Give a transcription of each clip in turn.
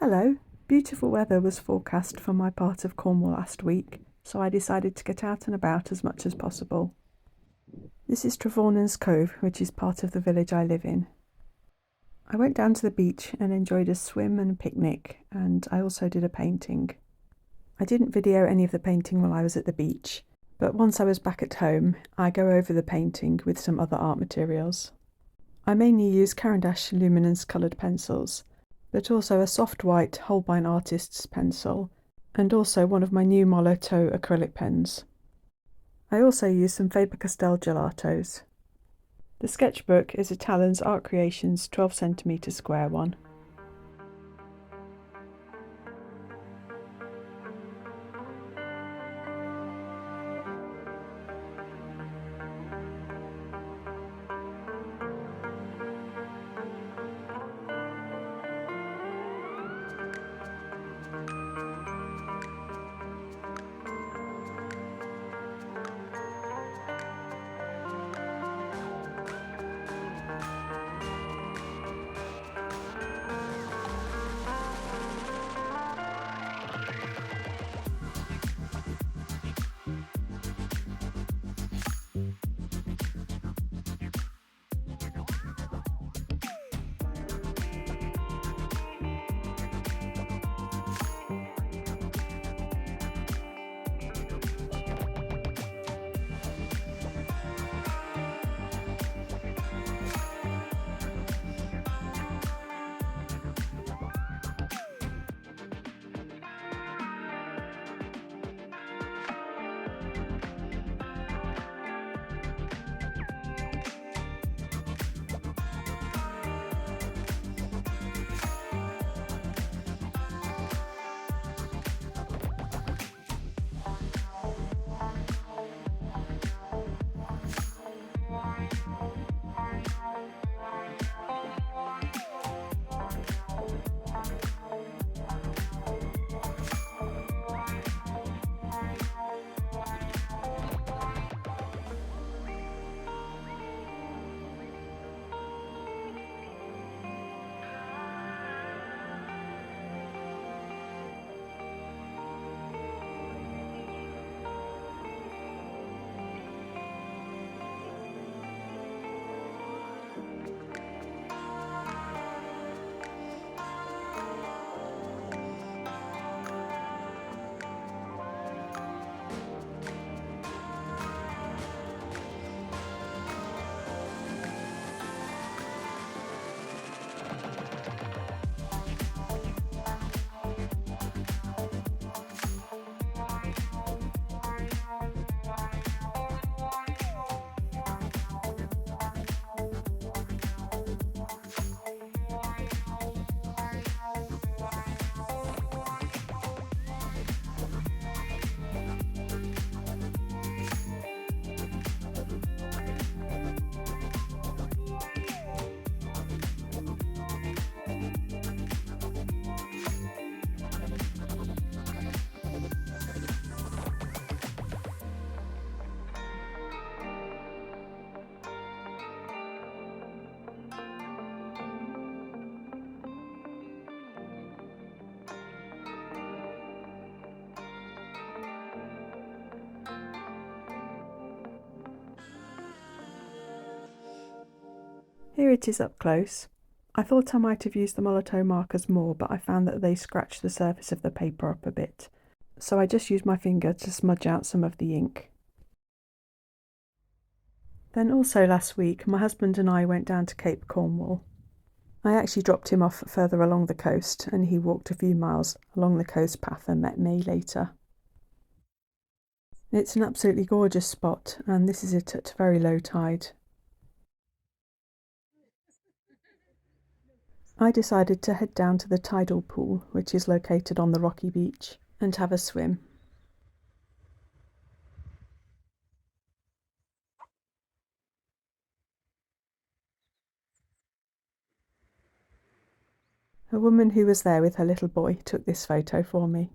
Hello! Beautiful weather was forecast for my part of Cornwall last week, so I decided to get out and about as much as possible. This is Trevornan's Cove, which is part of the village I live in. I went down to the beach and enjoyed a swim and a picnic, and I also did a painting. I didn't video any of the painting while I was at the beach, but once I was back at home, I go over the painting with some other art materials. I mainly use Caran D'Ache Luminance coloured pencils, but also a soft white Holbein artist's pencil, and also one of my new Molotow acrylic pens. I also use some Faber-Castell Gelatos. The sketchbook is a Talens Art Creations 12cm square one. Here it is up close. I thought I might have used the Molotow markers more, but I found that they scratched the surface of the paper up a bit, so I just used my finger to smudge out some of the ink. Then also last week, my husband and I went down to Cape Cornwall. I actually dropped him off further along the coast, and he walked a few miles along the coast path and met me later. It's an absolutely gorgeous spot, and this is it at very low tide. I decided to head down to the tidal pool, which is located on the rocky beach, and have a swim. A woman who was there with her little boy took this photo for me.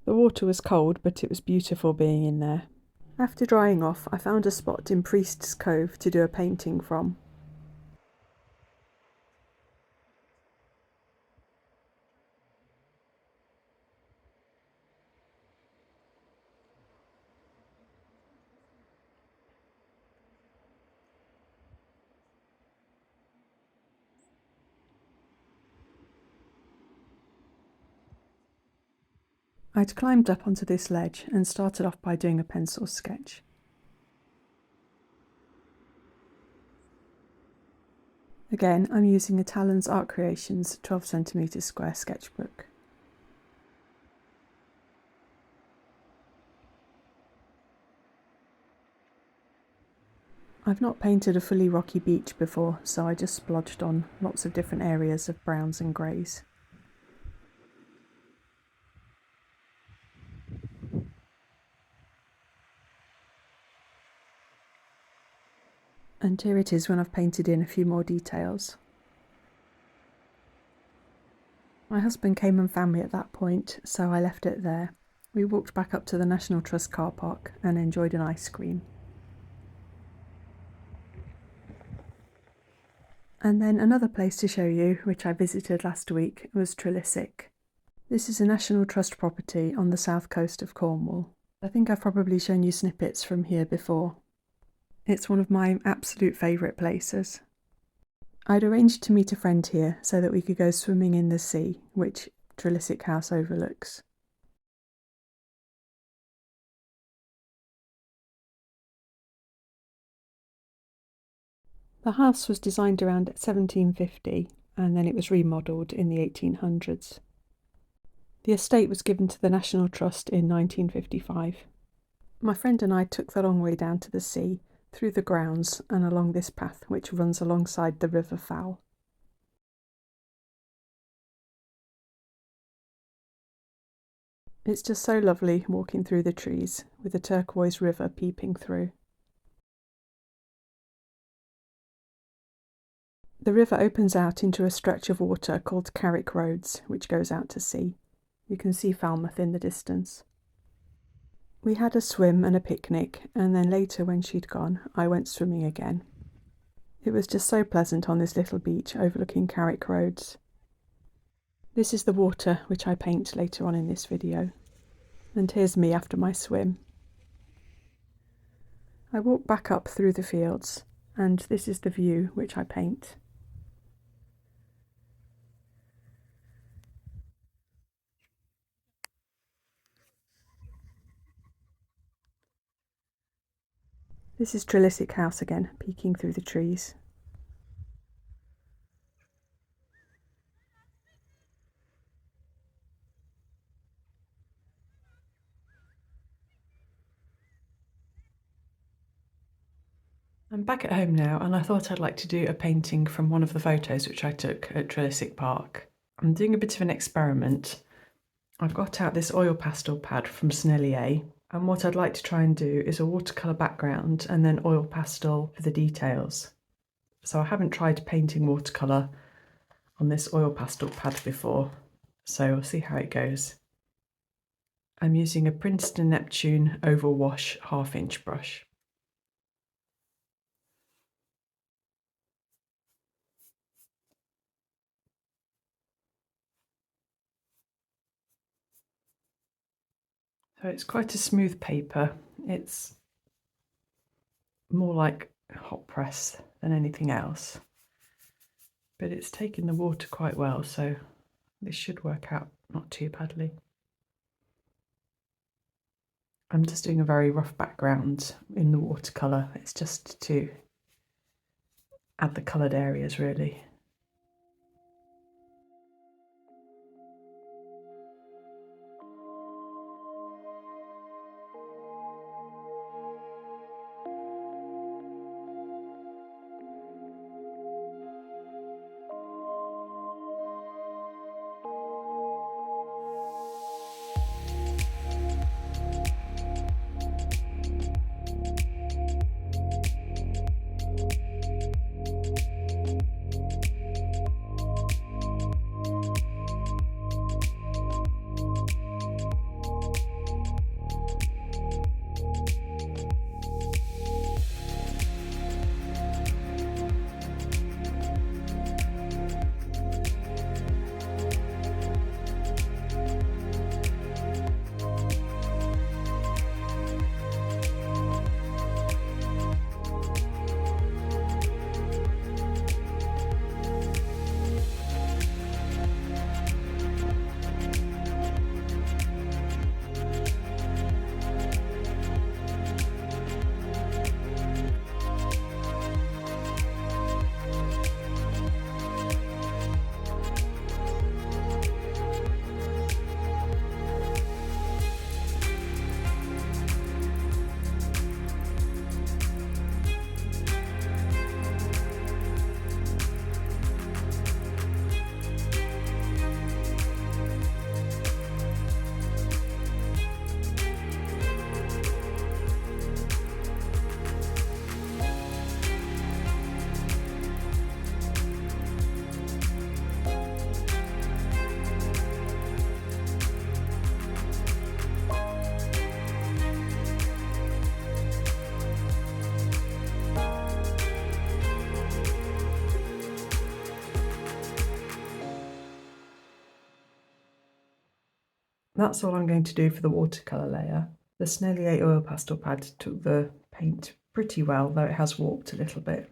The water was cold, but it was beautiful being in there. After drying off, I found a spot in Priest's Cove to do a painting from. I'd climbed up onto this ledge and started off by doing a pencil sketch. Again, I'm using a Talens Art Creations 12cm square sketchbook. I've not painted a fully rocky beach before, so I just splodged on lots of different areas of browns and greys. And here it is when I've painted in a few more details. My husband came and found me at that point, so I left it there. We walked back up to the National Trust car park and enjoyed an ice cream. And then another place to show you, which I visited last week, was Trelisic. This is a National Trust property on the south coast of Cornwall. I think I've probably shown you snippets from here before. It's one of my absolute favourite places. I'd arranged to meet a friend here so that we could go swimming in the sea, which Trelisic House overlooks. The house was designed around 1750 and then it was remodelled in the 1800s. The estate was given to the National Trust in 1955. My friend and I took the long way down to the sea, through the grounds and along this path which runs alongside the River Fowl. It's just so lovely walking through the trees with the turquoise river peeping through. The river opens out into a stretch of water called Carrick Roads, which goes out to sea. You can see Falmouth in the distance. We had a swim and a picnic, and then later when she'd gone, I went swimming again. It was just so pleasant on this little beach overlooking Carrick Roads. This is the water which I paint later on in this video. And here's me after my swim. I walk back up through the fields, and this is the view which I paint. This is Trelisic House again, peeking through the trees. I'm back at home now and I thought I'd like to do a painting from one of the photos which I took at Trelisic Park. I'm doing a bit of an experiment. I've got out this oil pastel pad from Sennelier, and what I'd like to try and do is a watercolour background and then oil pastel for the details. So I haven't tried painting watercolour on this oil pastel pad before, so we'll see how it goes. I'm using a Princeton Neptune oval wash 1/2 inch brush. So it's quite a smooth paper. It's more like hot press than anything else, but it's taken the water quite well, so this should work out not too badly. I'm just doing a very rough background in the watercolour. It's just to add the coloured areas really. That's all I'm going to do for the watercolour layer. The Sennelier Oil Pastel Pad took the paint pretty well, though it has warped a little bit.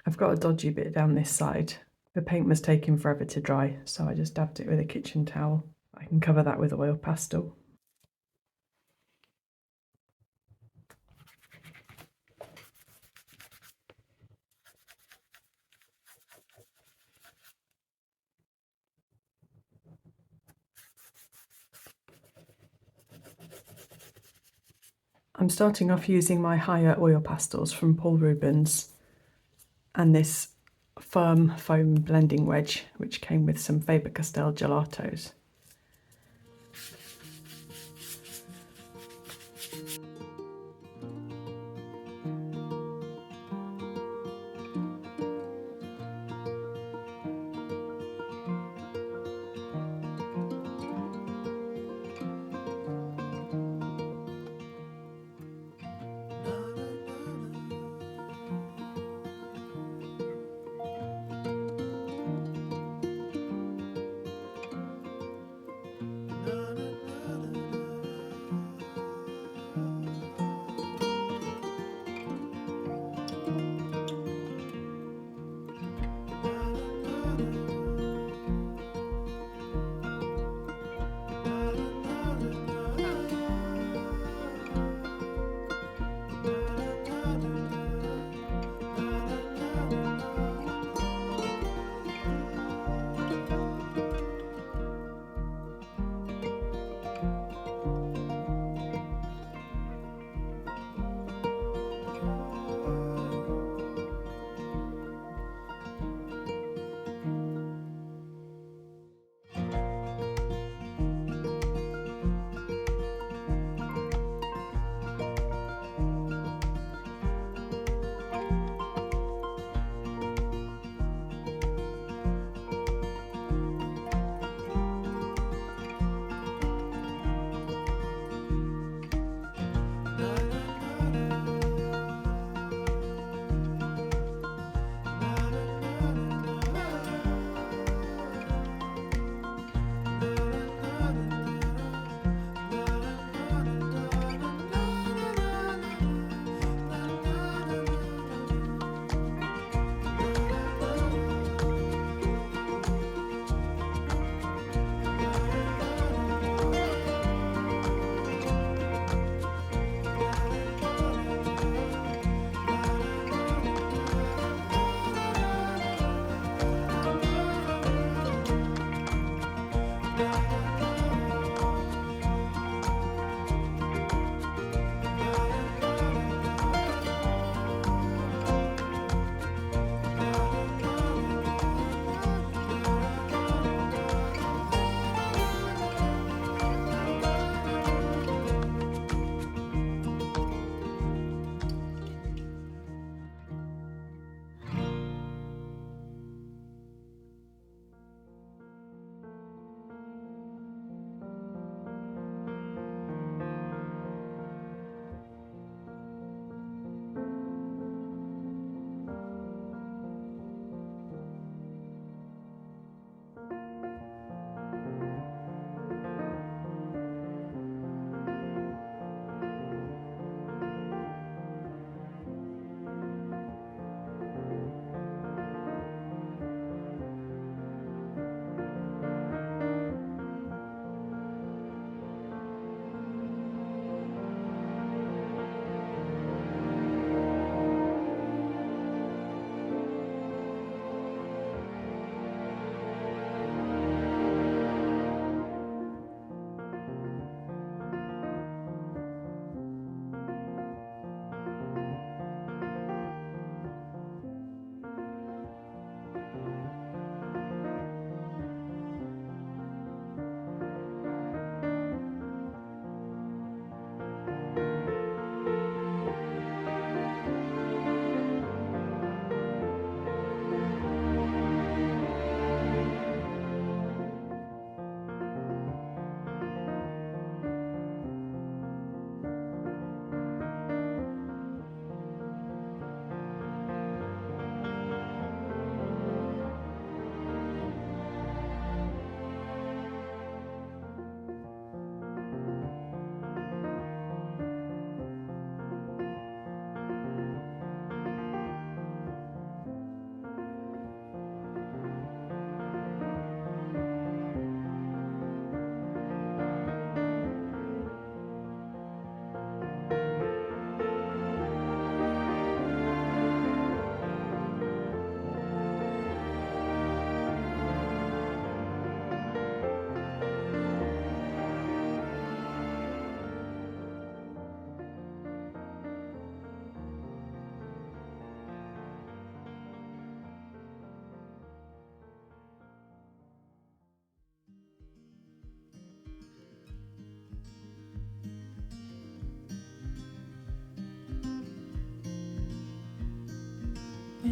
I've got a dodgy bit down this side. The paint was taking forever to dry, so I just dabbed it with a kitchen towel. I can cover that with oil pastel. I'm starting off using my Haiya Oil Pastels from Paul Rubens and this firm foam blending wedge, which came with some Faber-Castell Gelatos.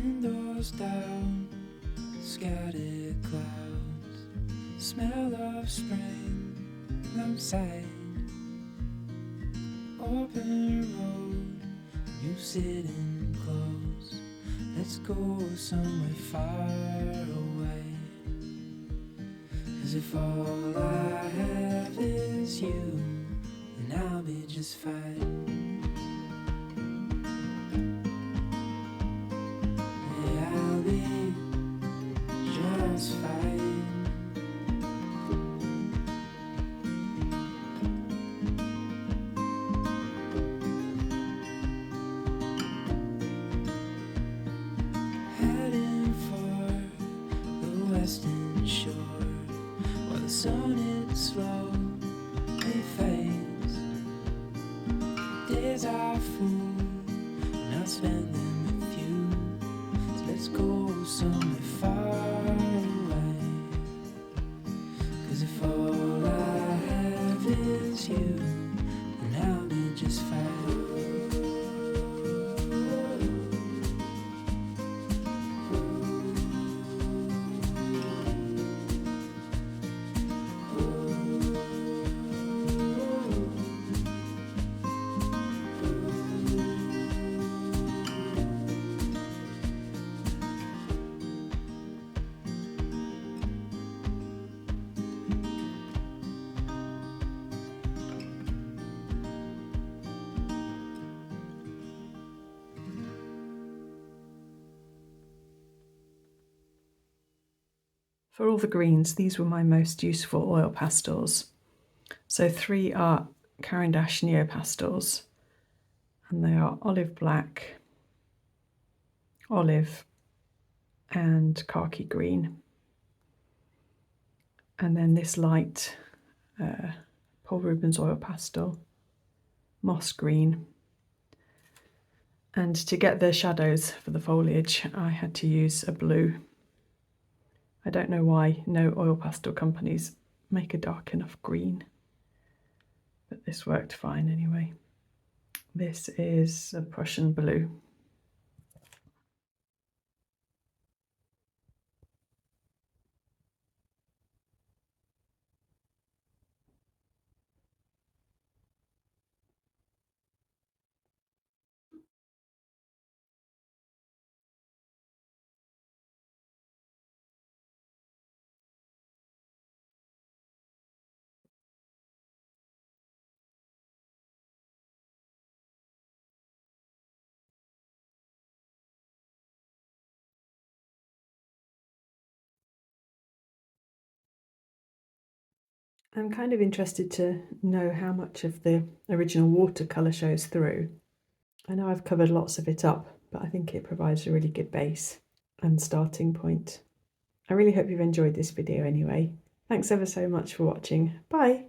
Windows down, scattered clouds, smell of spring outside. Open road, you sitting close. Let's go somewhere far away. 'Cause if all I have is you, then I'll be just fine. Yeah, I'll be just fine. Heading for the western shore, while the sun it slowly fades. Days are full, and I'll spend them with you. So let's go somewhere far away. 'Cause if all I have is you, then I'll be just fine. For all the greens, these were my most useful oil pastels. So 3 are Caran D'Ache Neopastels, and they are olive black, olive, and khaki green. And then this light Paul Rubens oil pastel, moss green. And to get the shadows for the foliage, I had to use a blue. I don't know why no oil pastel companies make a dark enough green, but this worked fine anyway. This is a Prussian blue. I'm kind of interested to know how much of the original watercolour shows through. I know I've covered lots of it up, but I think it provides a really good base and starting point. I really hope you've enjoyed this video anyway. Thanks ever so much for watching. Bye!